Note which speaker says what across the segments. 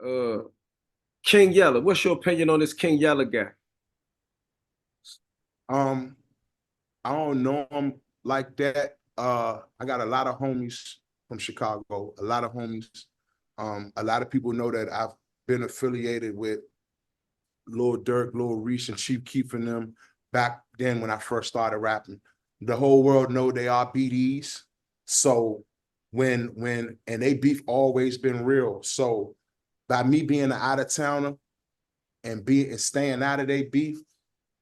Speaker 1: uh King Yella. What's your opinion on this King Yella guy?
Speaker 2: Um, I don't know him like that. I got a lot of homies from Chicago, a lot of homies. A lot of people know that I've been affiliated with Lil Durk, Lil Reese, and Chief Keef and them back then when I first started rapping. The whole world know they are BDs. So when and they beef always been real. So by me being an out of towner and staying out of their beef,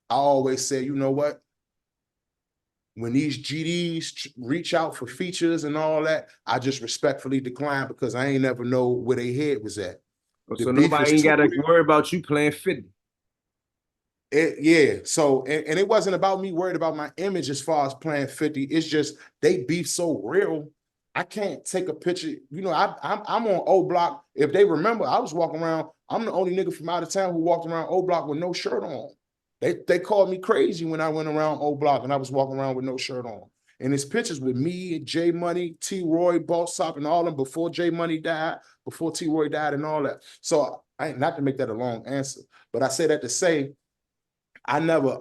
Speaker 2: I always say, you know what? When these GDs reach out for features and all that, I just respectfully decline because I ain't never know where their head was at. The
Speaker 1: So
Speaker 2: beef
Speaker 1: nobody
Speaker 2: was
Speaker 1: ain't
Speaker 2: too
Speaker 1: gotta
Speaker 2: real.
Speaker 1: worry about you playing 50.
Speaker 2: Yeah. So and it wasn't about me worried about my image as far as playing 50. It's just they beef so real. I can't take a picture. You know, I'm on O Block. If they remember, I was walking around. I'm the only nigga from out of town who walked around O Block with no shirt on. They called me crazy when I went around O Block and I was walking around with no shirt on. And it's pictures with me, J Money, T Roy, Boss Up, and all them before J Money died, before T Roy died, and all that. So I not to make that a long answer, but I say that to say I never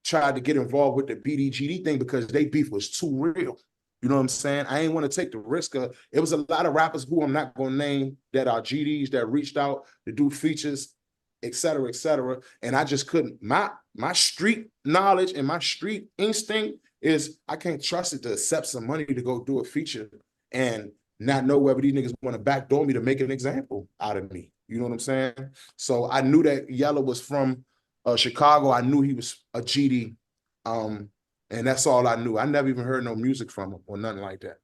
Speaker 2: tried to get involved with the BDGD thing because they beef was too real. You know what I'm saying? I ain't want to take the risk of it was a lot of rappers who I'm not gonna name that are GDs that reached out to do features, et cetera, et cetera. And I just couldn't. My street knowledge and my street instinct is I can't trust it to accept some money to go do a feature and not know whether these niggas want to backdoor me to make an example out of me. You know what I'm saying? So I knew that Yella was from Chicago. I knew he was a GD. And that's all I knew. I never even heard no music from him or nothing like that.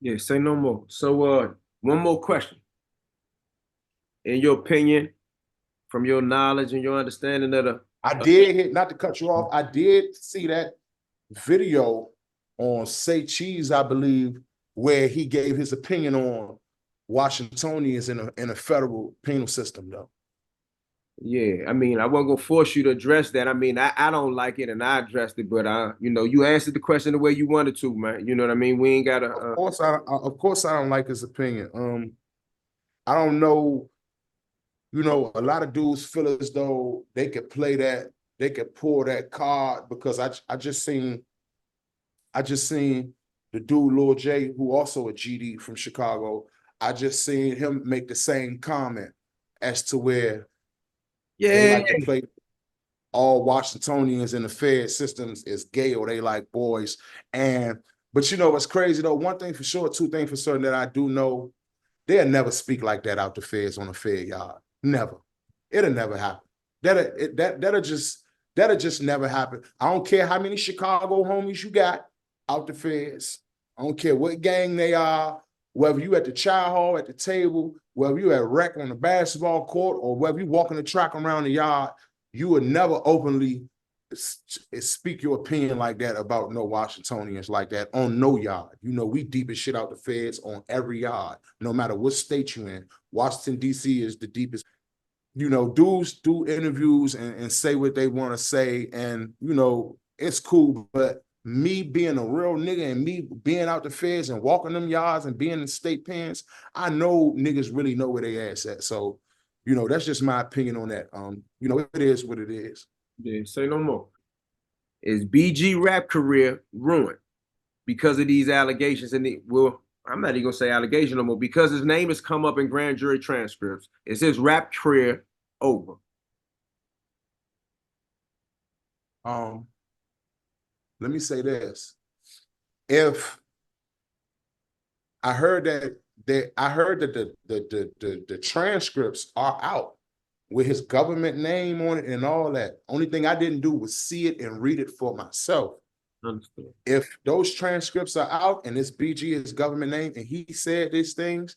Speaker 1: Yeah, say no more. So one more question. In your opinion, from your knowledge and your understanding of the
Speaker 2: I did hit, not to cut you off, I did see that video on Say Cheese, I believe, where he gave his opinion on Washingtonians in a federal penal system, though.
Speaker 1: yeah, I mean, I wasn't gonna force you to address that. I mean, I don't like it and I addressed it, but you answered the question the way you wanted to, man. You know what I mean? We ain't gotta
Speaker 2: Of course I don't like his opinion. I don't know, a lot of dudes feel as though they could play that, they could pull that card because I just seen the dude Lil J, who also a GD from Chicago. I just seen him make the same comment as to where they
Speaker 1: Yeah,
Speaker 2: like to play all Washingtonians in the Fed systems is gay or they like boys. And but you know what's crazy though? One thing for sure, two things for certain that I do know, they'll never speak like that out the feds on a Fed yard. Never. It'll never happen. That'll just never happen. I don't care how many Chicago homies you got out the feds. I don't care what gang they are, whether you at the chow hall, at the table, whether you at rec on the basketball court, or whether you walking the track around the yard, you would never openly speak your opinion like that about no Washingtonians like that on no yard. You know, we deep as shit out the feds on every yard, no matter what state you in. Washington, D.C. is the deepest. Dudes do interviews and say what they want to say, and it's cool. But me being a real nigga and me being out the feds and walking them yards and being in state pens, I know niggas really know where they ass at. So, that's just my opinion on that. It is what it is.
Speaker 1: yeah, say no more. Is BG rap career ruined because of these allegations? Well, I'm not even gonna say allegation no more because his name has come up in grand jury transcripts. Is his rap career over?
Speaker 2: Um, Let me say this. If I heard that the transcripts are out with his government name on it and all that. Only thing I didn't do was see it and read it for myself.
Speaker 1: Understood.
Speaker 2: If those transcripts are out and this BG is government name and he said these things,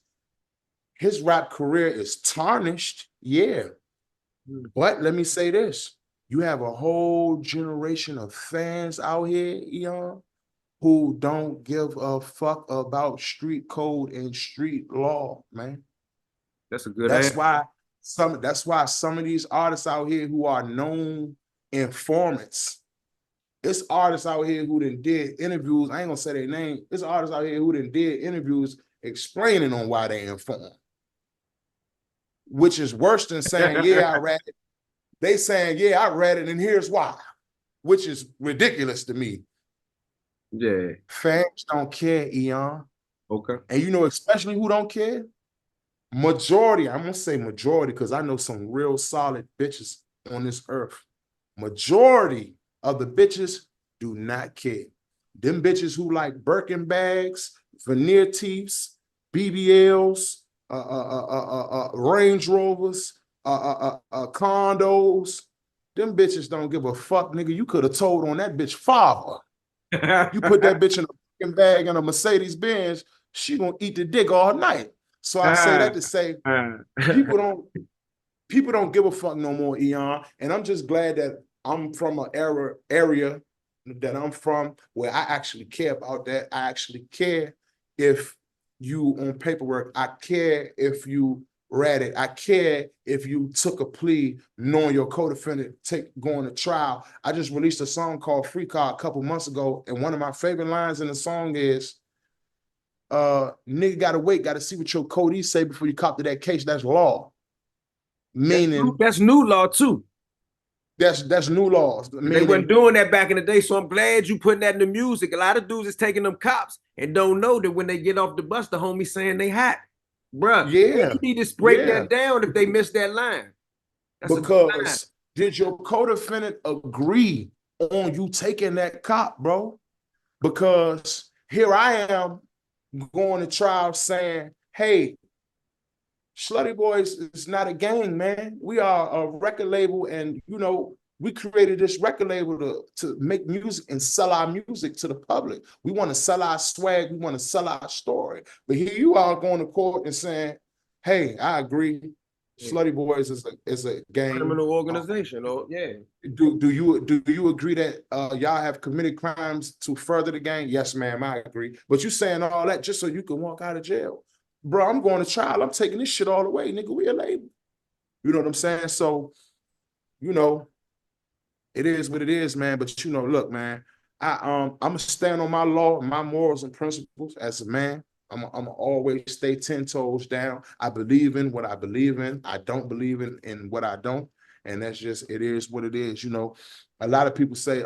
Speaker 2: his rap career is tarnished. Yeah. But let me say this. You have a whole generation of fans out here, who don't give a fuck about street code and street law, man.
Speaker 1: That's a good
Speaker 2: That's
Speaker 1: answer.
Speaker 2: why some of these artists out here who are known informants, it's artists out here who did interviews. I ain't gonna say their name. It's artists out here who did interviews explaining on why they inform. which is worse than saying, yeah, I read it. They saying, yeah, I read it, and here's why, which is ridiculous to me.
Speaker 1: Yeah.
Speaker 2: Fans don't care, Eyone.
Speaker 1: Okay.
Speaker 2: And you know, especially who don't care? Majority, I'm gonna say majority, because I know some real solid bitches on this earth. Majority of the bitches do not care. Them bitches who like Birkin bags, veneer teeths, BBLs, Range Rovers, condos. Them bitches don't give a fuck, nigga. You could have told on that bitch father. You put that bitch in a Birkin bag and a Mercedes Benz, she gonna eat the dick all night. So I say that to say people don't give a fuck no more, Eyone. And I'm just glad that I'm from an area that I'm from where I actually care about that. I actually care if you on paperwork. I care if you read it. I care if you took a plea knowing your co-defendant going to trial. I just released a song called Free Card a couple months ago, and one of my favorite lines in the song is, nigga gotta wait, gotta see what your codie say before you cop to that case. That's law. Meaning
Speaker 1: that's new law too.
Speaker 2: That's new laws.
Speaker 1: Meaning, they weren't doing that back in the day, so I'm glad you putting that in the music. A lot of dudes is taking them cops and don't know that when they get off the bus, the homie saying they hot. Bruh,
Speaker 2: yeah,
Speaker 1: you need to break that down if they miss that line.
Speaker 2: That's because did your co-defendant agree on you taking that cop, bro? Because here I am going to trial saying, hey, Slutty Boys is not a gang, man. We are a record label, and you know, we created this record label to make music and sell our music to the public. We want to sell our swag, we want to sell our story. But here you are going to court and saying, hey, I agree. Slutty Boys is a gang.
Speaker 1: Criminal organization.
Speaker 2: Do you agree that y'all have committed crimes to further the gang? Yes, ma'am, I agree. But you saying all that just so you can walk out of jail. Bro, I'm going to trial. I'm taking this shit all the way, nigga. We a label. You know what I'm saying? So, you know, it is what it is, man. But you know, look, man, I'm gonna stand on my law, my morals and principles as a man. I'm gonna always stay 10 toes down. I believe in what I believe in. I don't believe in what I don't. And that's just, it is what it is. You know, a lot of people say,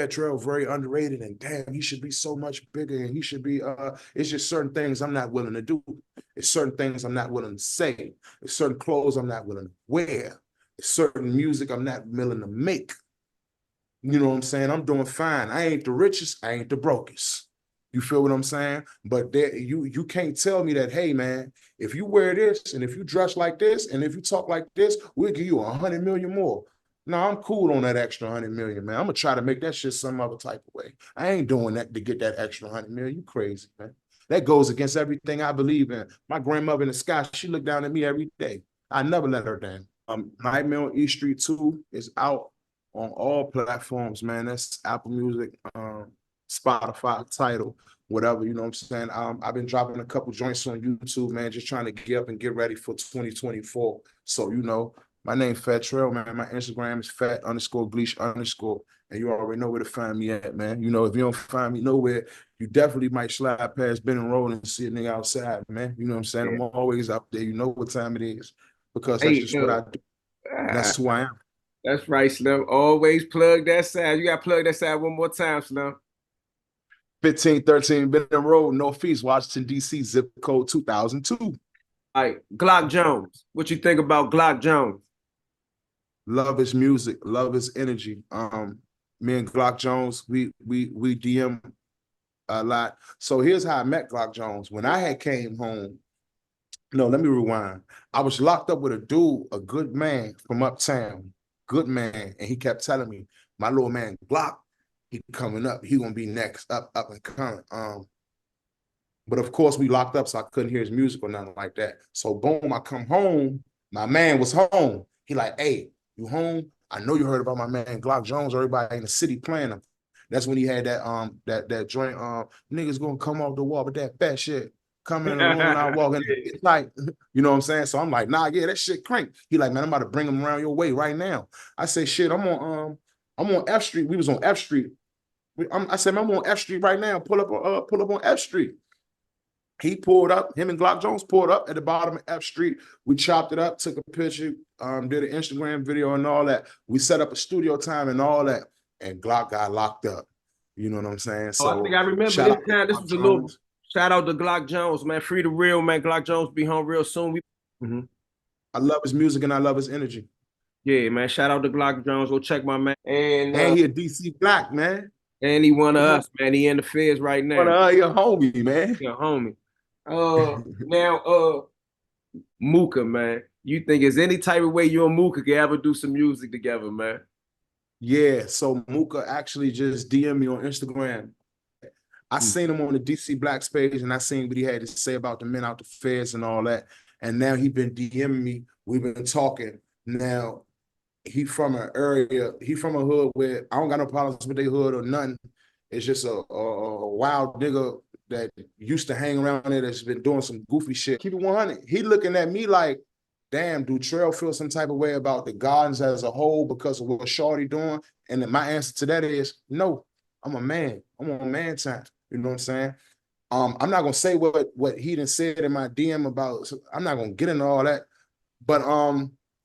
Speaker 2: Trel very underrated, and damn, he should be so much bigger, and he should be, it's just certain things I'm not willing to do. It's certain things I'm not willing to say. It's certain clothes I'm not willing to wear. It's certain music I'm not willing to make. You know what I'm saying? I'm doing fine. I ain't the richest, I ain't the brokest. You feel what I'm saying? But there, you can't tell me that, hey man, if you wear this, and if you dress like this, and if you talk like this, we'll give you 100 million more. No, I'm cool on that extra 100 million, man. I'm gonna try to make that shit some other type of way. I ain't doing that to get that extra 100 million. You crazy, man. That goes against everything I believe in. My grandmother in the sky, she looked down at me every day. I never let her down. Nightmare on E Street 2 is out on all platforms, man. That's Apple Music, Spotify, Tidal, whatever, you know what I'm saying? I've been dropping a couple joints on YouTube, man, just trying to get up and get ready for 2024. So, you know, my name Trel, man. My Instagram is fat_bleach_. And you already know where to find me at, man. You know, if you don't find me nowhere, you definitely might slide past Ben and Roll and see a nigga outside, man. You know what I'm saying? I'm always out there. You know what time it is. Because that's just what I do. That's who I am.
Speaker 1: That's right, Slim. Always plug that side. You got to plug that side one more time, Slim.
Speaker 2: 1513 Benton Road, Northeast, Washington, D.C., zip code 2002.
Speaker 1: All right, Glock Jones. What you think about Glock Jones?
Speaker 2: Love his music, love his energy. Me and Glock Jones, we DM a lot. So here's how I met Glock Jones. When I had came home, no, let me rewind. I was locked up with a dude, a good man from uptown, good man, and he kept telling me, my little man Glock, he coming up, he gonna be next, up and coming. But of course we locked up, so I couldn't hear his music or nothing like that. So boom, I come home, my man was home. He like, hey, you home? I know you heard about my man Glock Jones. Everybody in the city playing him. That's when he had that that joint, niggas gonna come off the wall with that fat shit. Coming in the room and I walk in, it's like, you know what I'm saying? So I'm like, nah, yeah, that shit crank. He like, man, I'm about to bring him around your way right now. I say, shit, I'm on F Street. We was on F Street. I said, man, I'm on F Street right now. Pull up on F Street. He pulled up, him and Glock Jones pulled up at the bottom of F Street. We chopped it up, took a picture, did an Instagram video and all that. We set up a studio time and all that. And Glock got locked up. You know what I'm saying?
Speaker 1: Oh, I
Speaker 2: So
Speaker 1: think I remember
Speaker 2: shout
Speaker 1: this
Speaker 2: out to
Speaker 1: time. This
Speaker 2: Glock
Speaker 1: was a little
Speaker 2: Jones.
Speaker 1: shout out to Glock Jones, man. Free the real, man. Glock Jones be home real soon.
Speaker 2: I love his music and I love his energy.
Speaker 1: Yeah, man. Shout out to Glock Jones. Go check my man.
Speaker 2: And he a DC Black, man.
Speaker 1: And he one of us, man. He in the feds right now.
Speaker 2: He a homie, man.
Speaker 1: Yeah, homie. Now, Mooka, man. You think is any type of way you and Mooka can ever do some music together, man?
Speaker 2: Yeah, so Mooka actually just DM me on Instagram. I seen him on the DC Black page and I seen what he had to say about the men out the feds and all that. And now he been DMing me. We've been talking. Now, he from an area, he from a hood where I don't got no problems with their hood or nothing. It's just a wild nigga that used to hang around there that's been doing some goofy shit. Keep it 100. He looking at me like, damn, do Trel feel some type of way about the Gardens as a whole because of what Shorty doing? And then my answer to that is, no, I'm a man. I'm on man time. You know what I'm saying? I'm not gonna say what he done said in my DM about, so I'm not gonna get into all that. But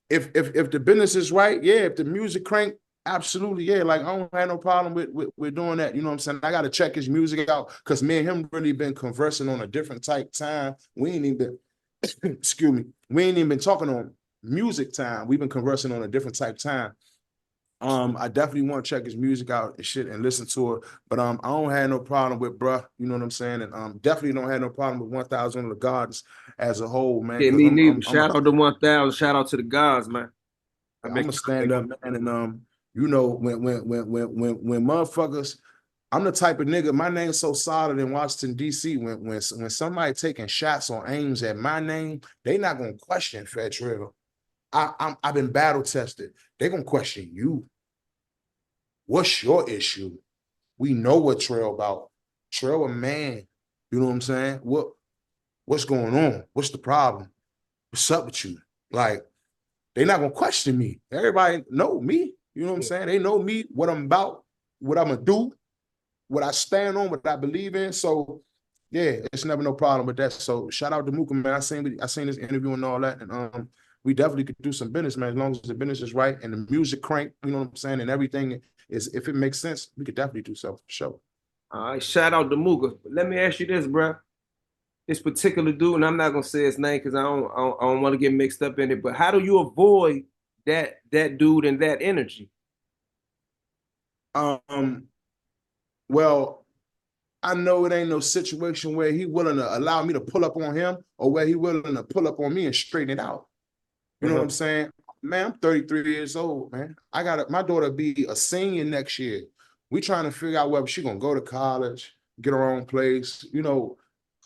Speaker 2: if the business is right, yeah, if the music crank, absolutely, yeah. Like I don't have no problem with doing that. You know what I'm saying? I gotta check his music out because me and him really been conversing on a different type time. We ain't even been, excuse me, we ain't even been talking on music time. We've been conversing on a different type time. I definitely want to check his music out and shit and listen to it. But I don't have no problem with bruh, you know what I'm saying? And definitely don't have no problem with 1,000 of the Gardens as a whole, man.
Speaker 1: Yeah, me neither. Shout out to 1,000. Shout out to the gods, man.
Speaker 2: I'm a stand up man, and you know, when motherfuckers, I'm the type of nigga, my name's so solid in Washington, D.C. When somebody taking shots or aims at my name, they not gonna question Fat Trel. I've been battle tested. They're gonna question you. What's your issue? We know what Trel about. Trel a man. You know what I'm saying? What's going on? What's the problem? What's up with you? Like, they're not gonna question me. Everybody know me. You know what I'm saying? They know me, what I'm about, what I'm gonna do, what I stand on, what I believe in. So yeah, it's never no problem with that. So shout out to Mooka, man. I seen this interview and all that, and we definitely could do some business, man. As long as the business is right and the music crank, you know what I'm saying, and everything is, if it makes sense, we could definitely do so for sure.
Speaker 1: All right, shout out to Mooka. Let me ask you this, bro. This particular dude, and I'm not gonna say his name because I don't want to get mixed up in it. But how do you avoid that dude and that energy?
Speaker 2: Well, I know it ain't no situation where he willing to allow me to pull up on him or where he willing to pull up on me and straighten it out. You know what I'm saying? Man, I'm 33 years old, man. I got my daughter be a senior next year. We trying to figure out whether she gonna go to college, get her own place. You know,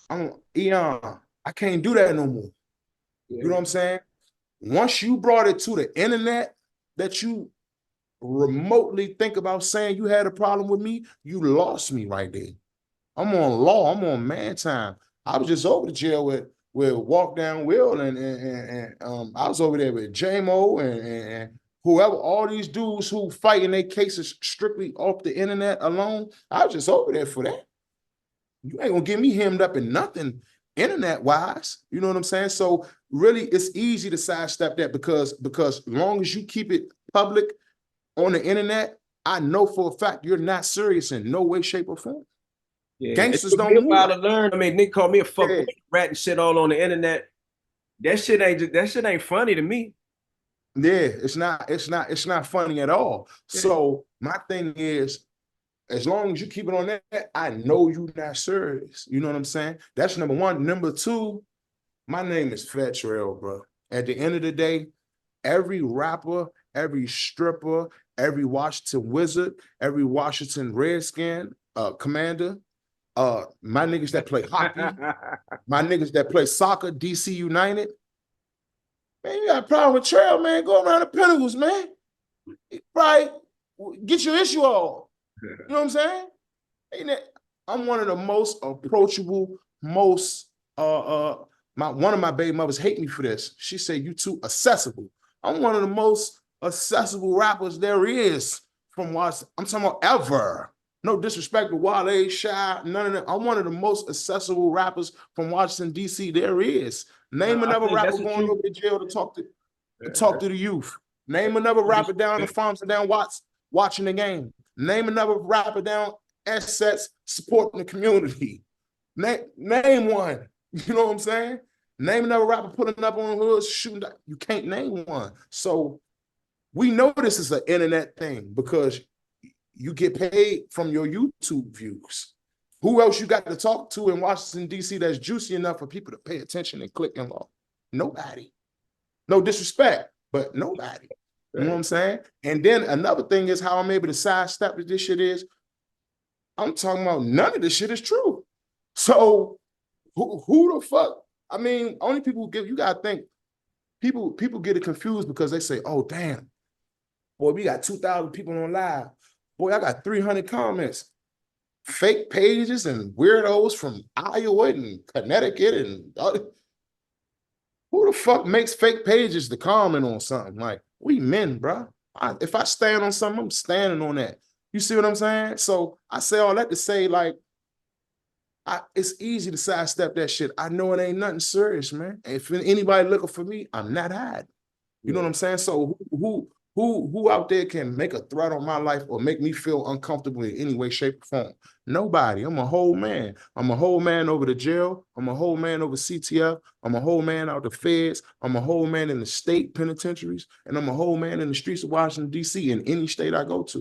Speaker 2: Eyone, I can't do that no more. You know what I'm saying? Once you brought it to the internet that you remotely think about saying you had a problem with me, you lost me right there. I'm on law. I'm on man time. I was just over to jail with Walk Down Will and I was over there with J-Mo and whoever, all these dudes who fighting their cases strictly off the internet alone. I was just over there for that. You ain't gonna get me hemmed up in nothing internet-wise. You know what I'm saying? So really, it's easy to sidestep that because as long as you keep it public on the internet, I know for a fact you're not serious in no way, shape, or form.
Speaker 1: Yeah,
Speaker 2: gangsters don't move.
Speaker 1: To learn. I mean, Nick called me a fuck rat and shit all on the internet. That shit ain't funny to me.
Speaker 2: Yeah, it's not funny at all. Yeah. So my thing is, as long as you keep it on that, I know you're not serious. You know what I'm saying? That's number one. Number two, my name is Fat Trel, bro. At the end of the day, every rapper, every stripper, every Washington Wizard, every Washington Redskin, commander, my niggas that play hockey, my niggas that play soccer, DC United. Man, you got a problem with Trel, man. Go around the Pinnacles, man. Right? Get your issue off. You know what I'm saying? I'm one of the most approachable, most one of my baby mothers hate me for this. She said, you too accessible. I'm one of the most accessible rappers there is from Washington. I'm talking about ever. No disrespect to Wale, Shy, none of that. I'm one of the most accessible rappers from Washington, D.C. there is. Name
Speaker 1: Nah, I
Speaker 2: another
Speaker 1: think
Speaker 2: rapper
Speaker 1: that's what
Speaker 2: going
Speaker 1: you.
Speaker 2: over to jail to talk to
Speaker 1: Yeah,
Speaker 2: the youth. Name another rapper down the farms and down Watts watching the game. Name another rapper down assets supporting the community. Name one. You know what I'm saying? Name another rapper putting up on hoods, shooting. You can't name one. So we know this is an internet thing because you get paid from your YouTube views. Who else you got to talk to in Washington, D.C. that's juicy enough for people to pay attention and click and log? Nobody. No disrespect, but nobody. You know what I'm saying? And then another thing is how I'm able to sidestep this shit is I'm talking about none of this shit is true. So who the fuck? I mean, only people who give you gotta think people get it confused because they say, oh damn, boy, we got 2,000 people on live. Boy, I got 300 comments. Fake pages and weirdos from Iowa and Connecticut and who the fuck makes fake pages to comment on something? Like, we men, bro. If I stand on something, I'm standing on that. You see what I'm saying? So I say all that to say, like, it's easy to sidestep that shit. I know it ain't nothing serious, man. If anybody looking for me, I'm not hiding. You know what I'm saying? So who out there can make a threat on my life or make me feel uncomfortable in any way, shape, or form? Nobody. I'm a whole man. I'm a whole man over the jail. I'm a whole man over CTF. I'm a whole man out the feds. I'm a whole man in the state penitentiaries. And I'm a whole man in the streets of Washington, D.C. in any state I go to.